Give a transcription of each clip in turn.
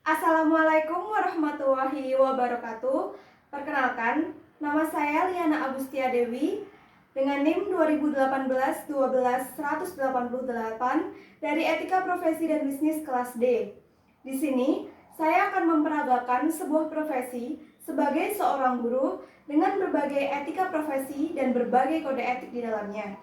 Assalamualaikum warahmatullahi wabarakatuh. Perkenalkan, nama saya Liana Agustia Dewi dengan NIM 2018-12-188 dari Etika Profesi dan Bisnis kelas D. Di sini, saya akan memperagakan sebuah profesi sebagai seorang guru dengan berbagai etika profesi dan berbagai kode etik di dalamnya.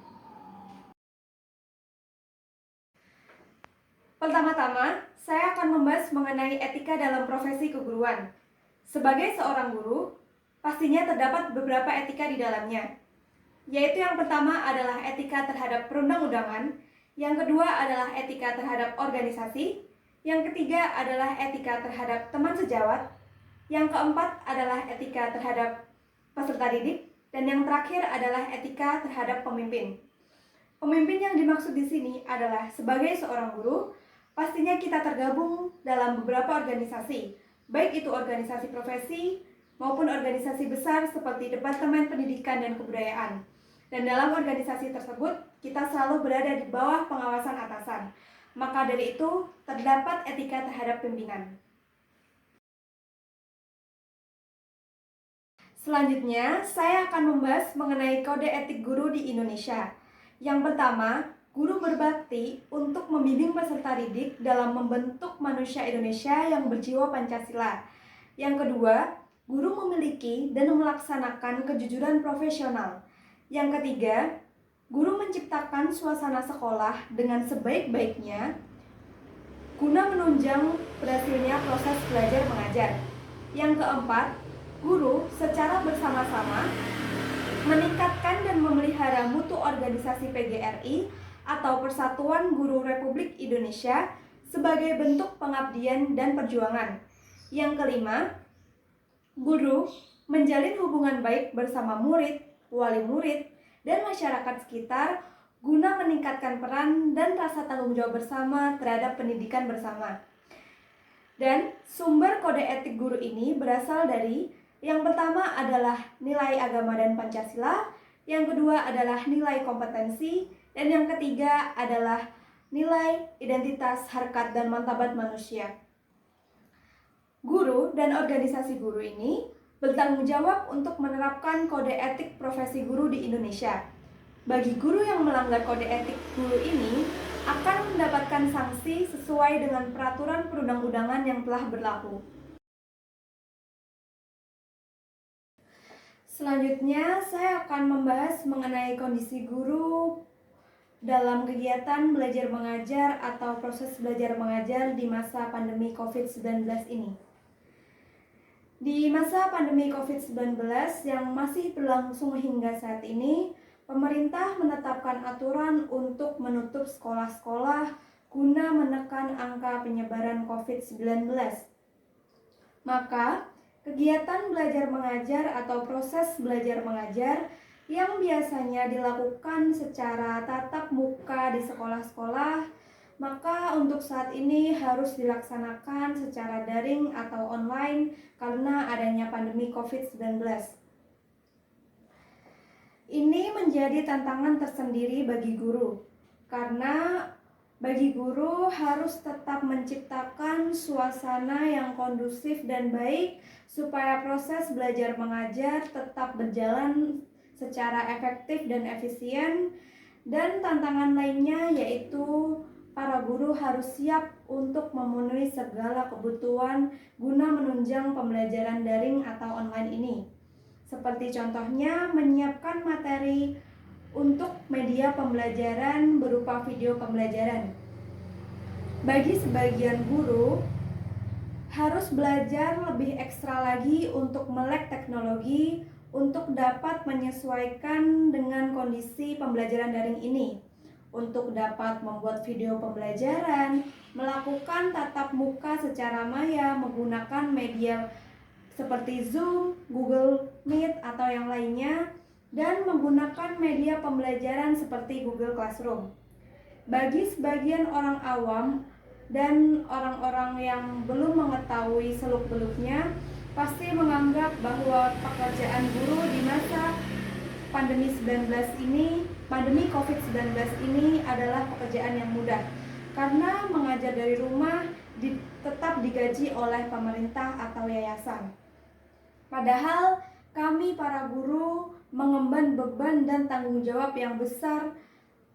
Pertama-tama, saya akan membahas mengenai etika dalam profesi keguruan. Sebagai seorang guru, pastinya terdapat beberapa etika di dalamnya, yaitu yang pertama adalah etika terhadap perundang-undangan, yang kedua adalah etika terhadap organisasi, yang ketiga adalah etika terhadap teman sejawat, yang keempat adalah etika terhadap peserta didik, dan yang terakhir adalah etika terhadap pemimpin. Pemimpin yang dimaksud di sini adalah sebagai seorang guru, pastinya kita tergabung dalam beberapa organisasi, baik itu organisasi profesi maupun organisasi besar seperti Departemen Pendidikan dan Kebudayaan. Dan dalam organisasi tersebut, kita selalu berada di bawah pengawasan atasan. Maka dari itu, terdapat etika terhadap pimpinan. Selanjutnya, saya akan membahas mengenai kode etik guru di Indonesia. Yang pertama, guru berbakti untuk membimbing peserta didik dalam membentuk manusia Indonesia yang berjiwa Pancasila. Yang kedua, guru memiliki dan melaksanakan kejujuran profesional. Yang ketiga, guru menciptakan suasana sekolah dengan sebaik-baiknya guna menunjang berhasilnya proses belajar mengajar. Yang keempat, guru secara bersama-sama meningkatkan dan memelihara mutu organisasi PGRI atau Persatuan Guru Republik Indonesia sebagai bentuk pengabdian dan perjuangan. Yang kelima, guru menjalin hubungan baik bersama murid, wali murid, dan masyarakat sekitar guna meningkatkan peran dan rasa tanggung jawab bersama terhadap pendidikan bersama. Dan sumber kode etik guru ini berasal dari yang pertama adalah nilai agama dan Pancasila, yang kedua adalah nilai kompetensi, dan yang ketiga adalah nilai identitas, harkat, dan martabat manusia. Guru dan organisasi guru ini bertanggung jawab untuk menerapkan kode etik profesi guru di Indonesia. Bagi guru yang melanggar kode etik guru ini akan mendapatkan sanksi sesuai dengan peraturan perundang-undangan yang telah berlaku. Selanjutnya, saya akan membahas mengenai kondisi guru dalam kegiatan belajar mengajar atau proses belajar mengajar di masa pandemi COVID-19 ini. Di masa pandemi COVID-19 yang masih berlangsung hingga saat ini, pemerintah menetapkan aturan untuk menutup sekolah-sekolah guna menekan angka penyebaran COVID-19. Maka, kegiatan belajar mengajar atau proses belajar mengajar yang biasanya dilakukan secara tatap muka di sekolah-sekolah, maka untuk saat ini harus dilaksanakan secara daring atau online karena adanya pandemi COVID-19. Ini menjadi tantangan tersendiri bagi guru, karena bagi guru harus tetap menciptakan suasana yang kondusif dan baik supaya proses belajar mengajar tetap berjalan secara efektif dan efisien. Dan tantangan lainnya yaitu para guru harus siap untuk memenuhi segala kebutuhan guna menunjang pembelajaran daring atau online ini. Seperti contohnya menyiapkan materi untuk media pembelajaran berupa video pembelajaran. Bagi sebagian guru, harus belajar lebih ekstra lagi untuk melek teknologi untuk dapat menyesuaikan dengan kondisi pembelajaran daring ini. Untuk dapat membuat video pembelajaran, melakukan tatap muka secara maya menggunakan media seperti Zoom, Google Meet, atau yang lainnya, dan menggunakan media pembelajaran seperti Google Classroom. Bagi sebagian orang awam dan orang-orang yang belum mengetahui seluk-beluknya, pasti menganggap bahwa pekerjaan guru di masa pandemi COVID-19 ini adalah pekerjaan yang mudah, karena mengajar dari rumah tetap digaji digaji oleh pemerintah atau yayasan. Padahal kami para guru mengemban beban dan tanggung jawab yang besar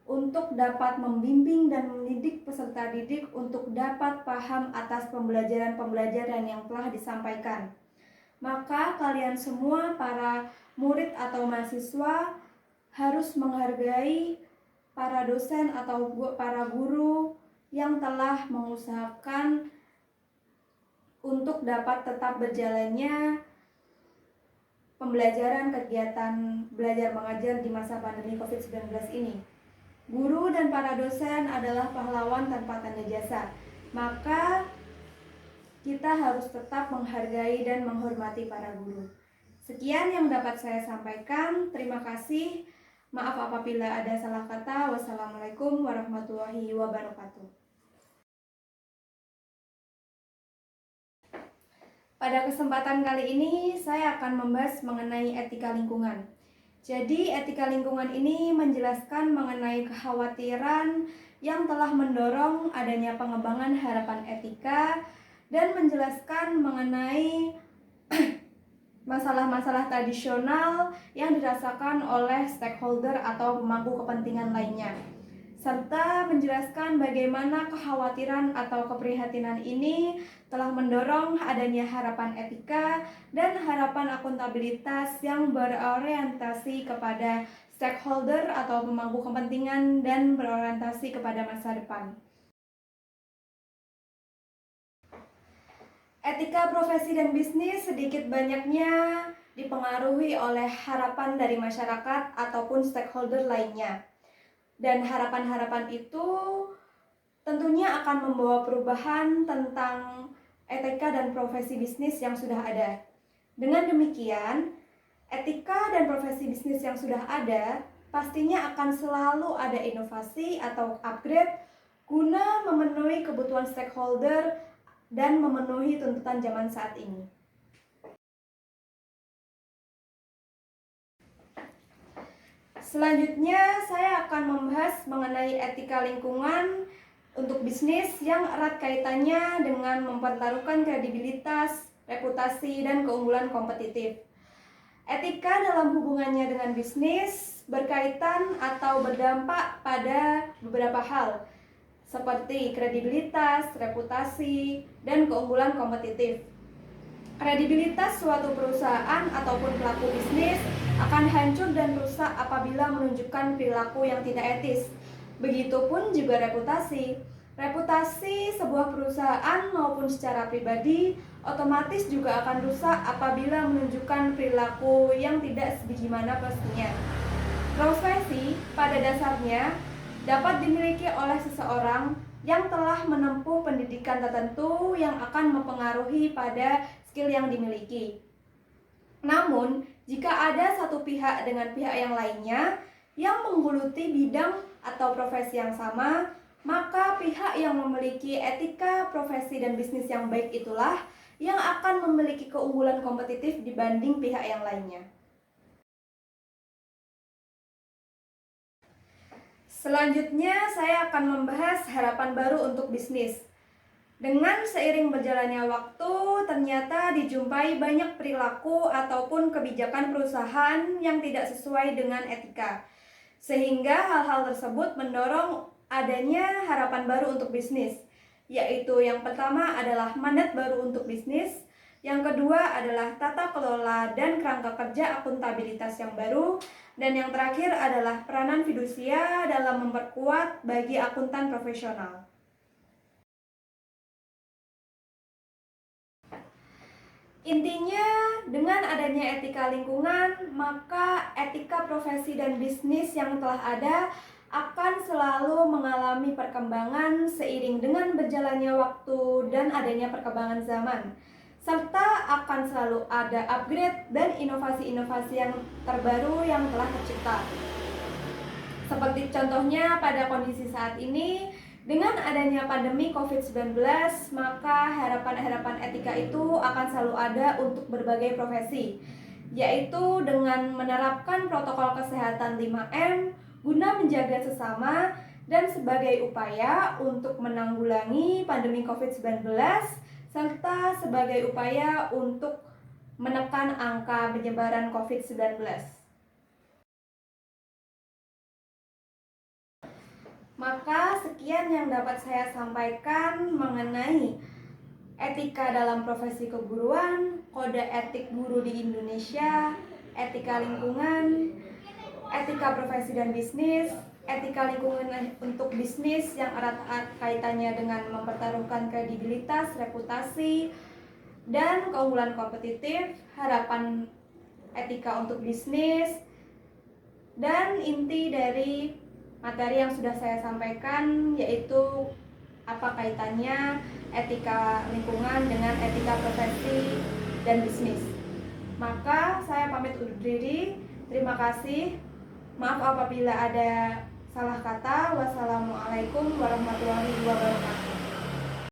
untuk dapat membimbing dan mendidik peserta didik untuk dapat paham atas pembelajaran-pembelajaran yang telah disampaikan. Maka kalian semua para murid atau mahasiswa harus menghargai para dosen atau para guru yang telah mengusahakan untuk dapat tetap berjalannya pembelajaran kegiatan belajar mengajar di masa pandemi COVID-19 ini. Guru dan para dosen adalah pahlawan tanpa tanda jasa. Maka kita harus tetap menghargai dan menghormati para guru. Sekian yang dapat saya sampaikan. Terima kasih. Maaf apabila ada salah kata. Wassalamualaikum warahmatullahi wabarakatuh. Pada kesempatan kali ini saya akan membahas mengenai etika lingkungan. Jadi etika lingkungan ini menjelaskan mengenai kekhawatiran yang telah mendorong adanya pengembangan harapan etika dan menjelaskan mengenai masalah-masalah tradisional yang dirasakan oleh stakeholder atau pemangku kepentingan lainnya, serta menjelaskan bagaimana kekhawatiran atau keprihatinan ini telah mendorong adanya harapan etika dan harapan akuntabilitas yang berorientasi kepada stakeholder atau pemangku kepentingan dan berorientasi kepada masa depan. Etika profesi dan bisnis sedikit banyaknya dipengaruhi oleh harapan dari masyarakat ataupun stakeholder lainnya. Dan harapan-harapan itu tentunya akan membawa perubahan tentang etika dan profesi bisnis yang sudah ada. Dengan demikian, etika dan profesi bisnis yang sudah ada pastinya akan selalu ada inovasi atau upgrade guna memenuhi kebutuhan stakeholder dan memenuhi tuntutan zaman saat ini. Selanjutnya, saya akan membahas mengenai etika lingkungan untuk bisnis yang erat kaitannya dengan mempertaruhkan kredibilitas, reputasi, dan keunggulan kompetitif. Etika dalam hubungannya dengan bisnis berkaitan atau berdampak pada beberapa hal, seperti kredibilitas, reputasi, dan keunggulan kompetitif. Kredibilitas suatu perusahaan ataupun pelaku bisnis akan hancur dan rusak apabila menunjukkan perilaku yang tidak etis. Begitupun juga reputasi. Reputasi sebuah perusahaan maupun secara pribadi otomatis juga akan rusak apabila menunjukkan perilaku yang tidak sebagaimana pastinya. Profesi pada dasarnya dapat dimiliki oleh seseorang yang telah menempuh pendidikan tertentu yang akan mempengaruhi pada skill yang dimiliki. Namun, jika ada satu pihak dengan pihak yang lainnya yang menggeluti bidang atau profesi yang sama, maka pihak yang memiliki etika profesi dan bisnis yang baik itulah yang akan memiliki keunggulan kompetitif dibanding pihak yang lainnya. Selanjutnya, saya akan membahas harapan baru untuk bisnis. Dengan seiring berjalannya waktu, ternyata dijumpai banyak perilaku ataupun kebijakan perusahaan yang tidak sesuai dengan etika. Sehingga hal-hal tersebut mendorong adanya harapan baru untuk bisnis, yaitu yang pertama adalah mandat baru untuk bisnis, yang kedua adalah tata kelola dan kerangka kerja akuntabilitas yang baru, dan yang terakhir adalah peranan fidusia dalam memperkuat bagi akuntan profesional. Intinya, dengan adanya etika lingkungan, maka etika profesi dan bisnis yang telah ada akan selalu mengalami perkembangan seiring dengan berjalannya waktu dan adanya perkembangan zaman, serta akan selalu ada upgrade dan inovasi-inovasi yang terbaru yang telah tercipta. Seperti contohnya pada kondisi saat ini, dengan adanya pandemi COVID-19, maka harapan-harapan etika itu akan selalu ada untuk berbagai profesi, yaitu dengan menerapkan protokol kesehatan 5M guna menjaga sesama dan sebagai upaya untuk menanggulangi pandemi COVID-19 serta sebagai upaya untuk menekan angka penyebaran COVID-19. Maka sekian yang dapat saya sampaikan mengenai etika dalam profesi keguruan, kode etik guru di Indonesia, etika lingkungan, etika profesi dan bisnis, etika lingkungan untuk bisnis yang erat kaitannya dengan mempertaruhkan kredibilitas, reputasi, dan keunggulan kompetitif, harapan etika untuk bisnis, dan inti dari materi yang sudah saya sampaikan yaitu apa kaitannya etika lingkungan dengan etika profesi dan bisnis. Maka saya pamit undur diri. Terima kasih. Maaf apabila ada salah kata. Wassalamualaikum warahmatullahi wabarakatuh.